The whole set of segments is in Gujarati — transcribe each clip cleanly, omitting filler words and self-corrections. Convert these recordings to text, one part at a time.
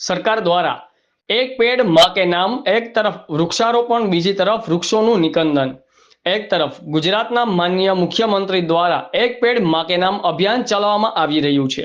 સરકાર દ્વારા એક પેડ માં કે નામ, એક તરફ વૃક્ષારોપણ, બીજી તરફ વૃક્ષોનું નિકંદન। એક તરફ ગુજરાતના માનનીય મુખ્યમંત્રી દ્વારા એક પેડ માં કે નામ અભિયાન ચલાવવામાં આવી રહ્યું છે।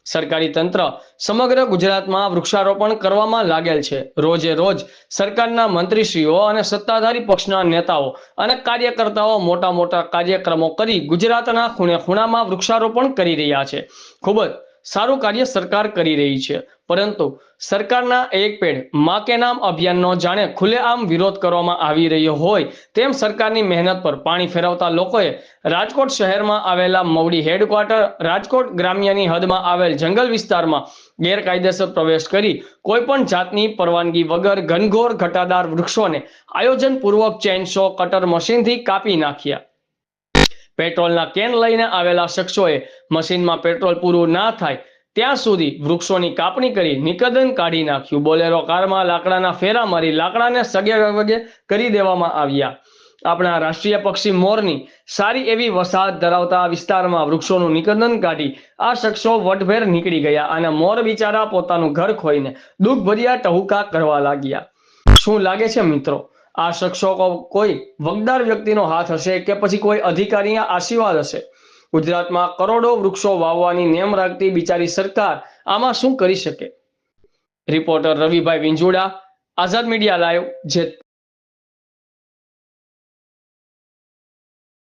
સરકારી તંત્ર સમગ્ર ગુજરાતમાં વૃક્ષારોપણ કરવામાં લાગેલ છે। રોજે રોજ સરકારના મંત્રીશ્રીઓ અને સત્તાધારી પક્ષના નેતાઓ અને કાર્યકર્તાઓ મોટા મોટા કાર્યક્રમો કરી ગુજરાતના ખૂણે ખૂણામાં વૃક્ષારોપણ કરી રહ્યા છે। ખૂબ જ સારું કાર્ય સરકાર કરી રહી છે, પરંતુ સરકારના એક પેડ માં કે નામ અભિયાનનો જાણે ખુલ્લેઆમ વિરોધ કરવામાં આવી રહ્યો હોય તેમ સરકારની મહેનત પર પાણી ફેરવતા લોકોએ રાજકોટ શહેરમાં આવેલા મવડી હેડક્વાર્ટર, રાજકોટ ગ્રામ્યની હદમાં આવેલ જંગલ વિસ્તારમાં ગેરકાયદેસર પ્રવેશ કરી કોઈપણ જાતની પરવાનગી વગર ઘનઘોર ઘટાદાર વૃક્ષોને આયોજનપૂર્વક ચેઇનસો કટર મશીનથી કાપી નાખ્યા। પેટ્રોલના કેન લઈને આવેલા શખ્સોએ મશીનમાં પેટ્રોલ પૂરું ના થાય ત્યાં સુધી વૃક્ષોની કાપણી કરી નિકંદન કાઢી નાખ્યું। બોલેરો કારમાં લાકડાના ફેરા મારી લાકડાને સગે વગે કરી દેવામાં આવ્યા। આપણા રાષ્ટ્રીય પક્ષી મોરની સારી એવી વસાહત ધરાવતા વિસ્તારમાં વૃક્ષોનું નિકંદન કાઢી આ શખ્સો વટભેર નીકળી ગયા અને મોર બિચારા પોતાનું ઘર ખોઈને દુઃખભર્યા ટહુકા કરવા લાગ્યા। શું લાગે છે મિત્રો, આ શખ્સો કોઈ વગદાર વ્યક્તિનો હાથ હશે કે પછી કોઈ અધિકારીના આશીર્વાદ હશે? ગુજરાતમાં કરોડો વૃક્ષો વાવવાની નેમ રાખતી બિચારી સરકાર આમાં શું કરી શકે? રિપોર્ટર રવિભાઈ વિંજુડા, આઝાદ મીડિયા લાઈવ, જેતપુર।